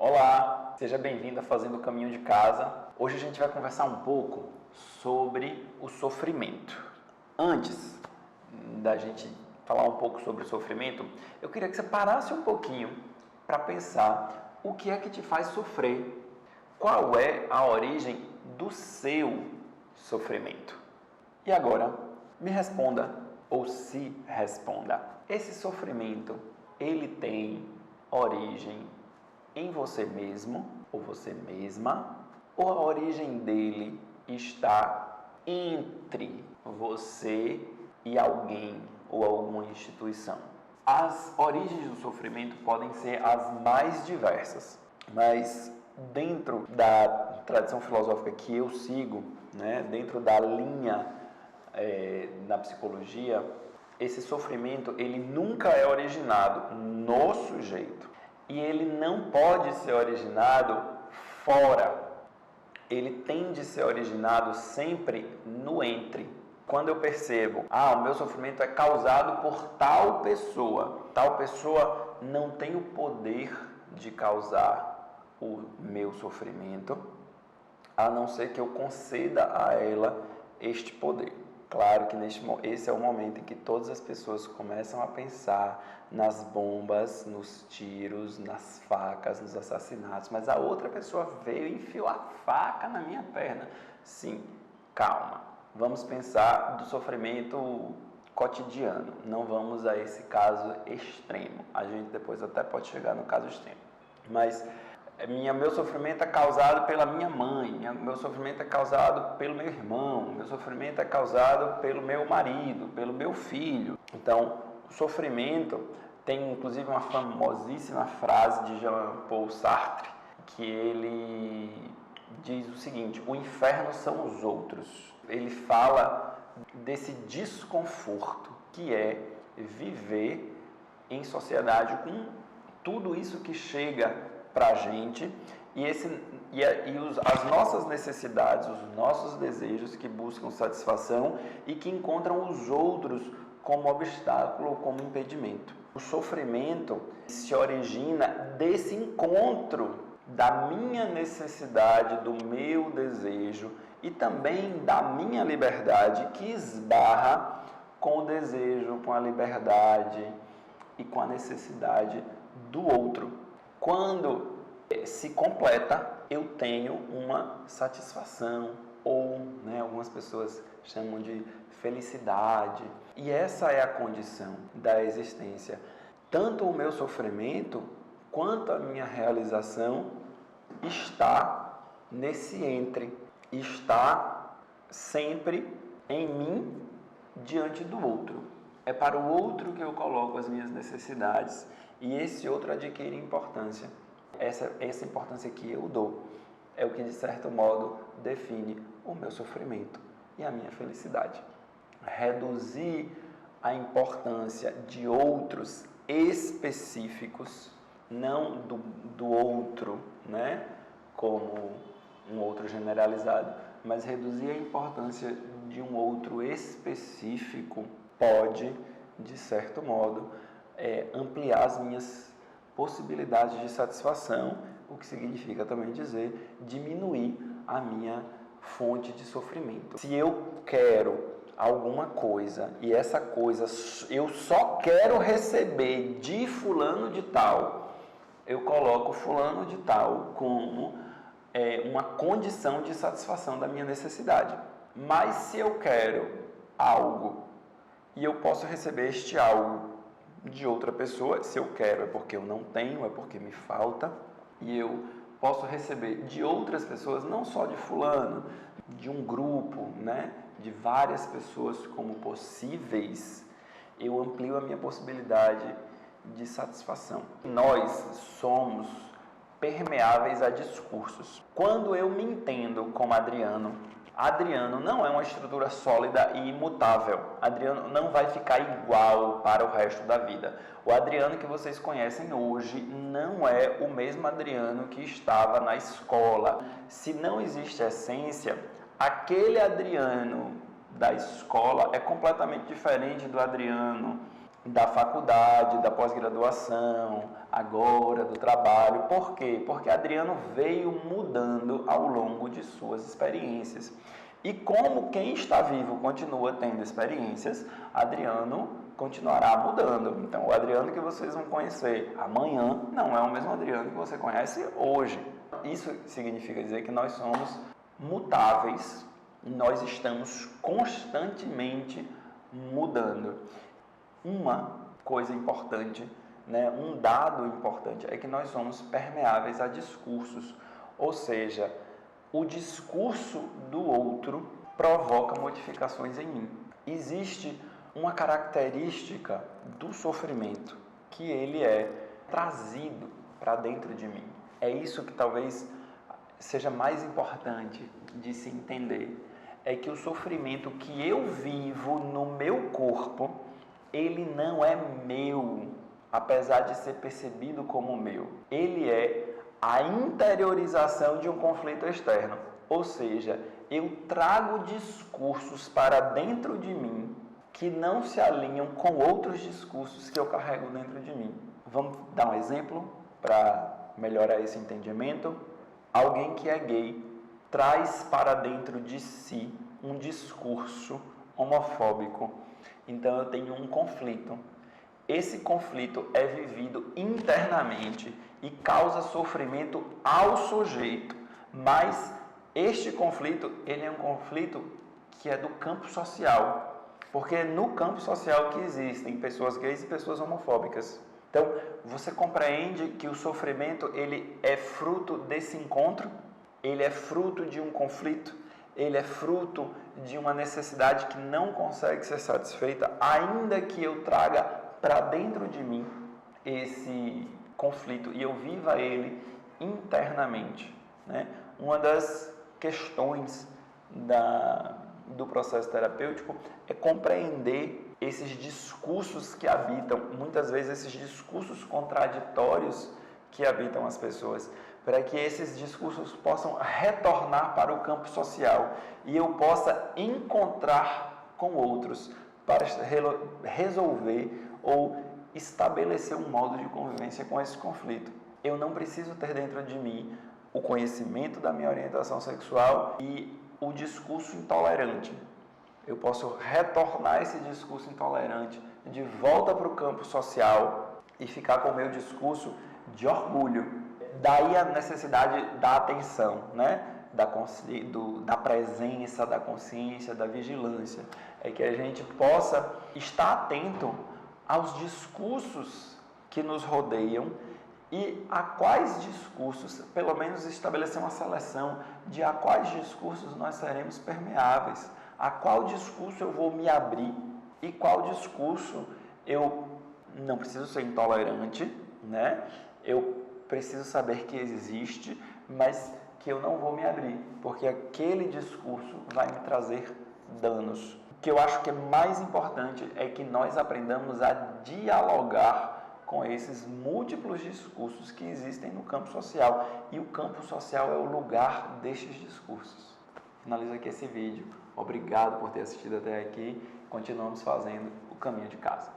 Olá, seja bem-vindo a Fazendo o Caminho de Casa. Hoje a gente vai conversar um pouco sobre o sofrimento. Antes da gente falar um pouco sobre o sofrimento, eu queria que você parasse um pouquinho para pensar o que é que te faz sofrer. Qual é a origem do seu sofrimento? E agora, me responda ou se responda. Esse sofrimento, ele tem origem em você mesmo ou você mesma, ou a origem dele está entre você e alguém ou alguma instituição? As origens do sofrimento podem ser as mais diversas, mas dentro da tradição filosófica que eu sigo, dentro da linha na psicologia, esse sofrimento ele nunca é originado no sujeito e ele não pode ser originado fora. Ele tem de ser originado sempre no entre. Quando eu percebo, o meu sofrimento é causado por tal pessoa não tem o poder de causar o meu sofrimento, a não ser que eu conceda a ela este poder. Claro que esse é o momento em que todas as pessoas começam a pensar nas bombas, nos tiros, nas facas, nos assassinatos, mas a outra pessoa veio e enfiou a faca na minha perna. Sim, calma. Vamos pensar do sofrimento cotidiano, não vamos a esse caso extremo. A gente depois até pode chegar no caso extremo. Mas meu sofrimento é causado pela minha mãe, meu sofrimento é causado pelo meu irmão, meu sofrimento é causado pelo meu marido, pelo meu filho. Então, o sofrimento tem inclusive uma famosíssima frase de Jean-Paul Sartre, que ele diz o seguinte: o inferno são os outros. Ele fala desse desconforto que é viver em sociedade com tudo isso que chega para a gente as nossas necessidades, os nossos desejos que buscam satisfação e que encontram os outros como obstáculo ou como impedimento. O sofrimento se origina desse encontro da minha necessidade, do meu desejo e também da minha liberdade que esbarra com o desejo, com a liberdade e com a necessidade do outro. Quando se completa, eu tenho uma satisfação, ou algumas pessoas chamam de felicidade. E essa é a condição da existência. Tanto o meu sofrimento, quanto a minha realização está nesse entre. Está sempre em mim diante do outro. É para o outro que eu coloco as minhas necessidades. E esse outro adquire importância. Essa importância que eu dou é o que, de certo modo, define o meu sofrimento e a minha felicidade. Reduzir a importância de outros específicos, não do outro, como um outro generalizado, mas reduzir a importância de um outro específico pode, de certo modo, ampliar as minhas possibilidades de satisfação, o que significa também dizer diminuir a minha fonte de sofrimento. Se eu quero alguma coisa e essa coisa eu só quero receber de fulano de tal, eu coloco fulano de tal como uma condição de satisfação da minha necessidade. Mas se eu quero algo e eu posso receber este algo de outra pessoa, se eu quero é porque eu não tenho, é porque me falta, e eu posso receber de outras pessoas, não só de fulano, de um grupo, de várias pessoas como possíveis, eu amplio a minha possibilidade de satisfação. Nós somos permeáveis a discursos. Quando eu me entendo como Adriano não é uma estrutura sólida e imutável. Adriano não vai ficar igual para o resto da vida. O Adriano que vocês conhecem hoje não é o mesmo Adriano que estava na escola. Se não existe essência, aquele Adriano da escola é completamente diferente do Adriano da faculdade, da pós-graduação, agora do trabalho. Por quê? Porque Adriano veio mudando ao longo de suas experiências. E como quem está vivo continua tendo experiências, Adriano continuará mudando. Então, o Adriano que vocês vão conhecer amanhã não é o mesmo Adriano que você conhece hoje. Isso significa dizer que nós somos mutáveis, nós estamos constantemente mudando. Uma coisa importante, um dado importante é que nós somos permeáveis a discursos, ou seja, o discurso do outro provoca modificações em mim. Existe uma característica do sofrimento que ele é trazido para dentro de mim. É isso que talvez seja mais importante de se entender. É que o sofrimento que eu vivo no meu corpo, ele não é meu, apesar de ser percebido como meu. Ele é a interiorização de um conflito externo. Ou seja, eu trago discursos para dentro de mim que não se alinham com outros discursos que eu carrego dentro de mim. Vamos dar um exemplo para melhorar esse entendimento? Alguém que é gay traz para dentro de si um discurso homofóbico. Então eu tenho um conflito. Esse conflito é vivido internamente e causa sofrimento ao sujeito. Mas este conflito, ele é um conflito que é do campo social. Porque é no campo social que existem pessoas gays e pessoas homofóbicas. Então, você compreende que o sofrimento, ele é fruto desse encontro? Ele é fruto de um conflito? Ele é fruto de uma necessidade que não consegue ser satisfeita, ainda que eu traga para dentro de mim esse conflito e eu viva ele internamente, Uma das questões do processo terapêutico é compreender esses discursos que habitam, muitas vezes esses discursos contraditórios que habitam as pessoas, para que esses discursos possam retornar para o campo social e eu possa encontrar com outros para resolver ou estabelecer um modo de convivência com esse conflito. Eu não preciso ter dentro de mim o conhecimento da minha orientação sexual e o discurso intolerante. Eu posso retornar esse discurso intolerante de volta para o campo social e ficar com o meu discurso de orgulho. Daí a necessidade da atenção, da presença, da consciência, da vigilância. É que a gente possa estar atento aos discursos que nos rodeiam e a quais discursos, pelo menos estabelecer uma seleção de a quais discursos nós seremos permeáveis, a qual discurso eu vou me abrir e qual discurso eu não preciso ser intolerante, Eu preciso saber que existe, mas que eu não vou me abrir, porque aquele discurso vai me trazer danos. O que eu acho que é mais importante é que nós aprendamos a dialogar com esses múltiplos discursos que existem no campo social. E o campo social é o lugar destes discursos. Finalizo aqui esse vídeo. Obrigado por ter assistido até aqui. Continuamos fazendo o caminho de casa.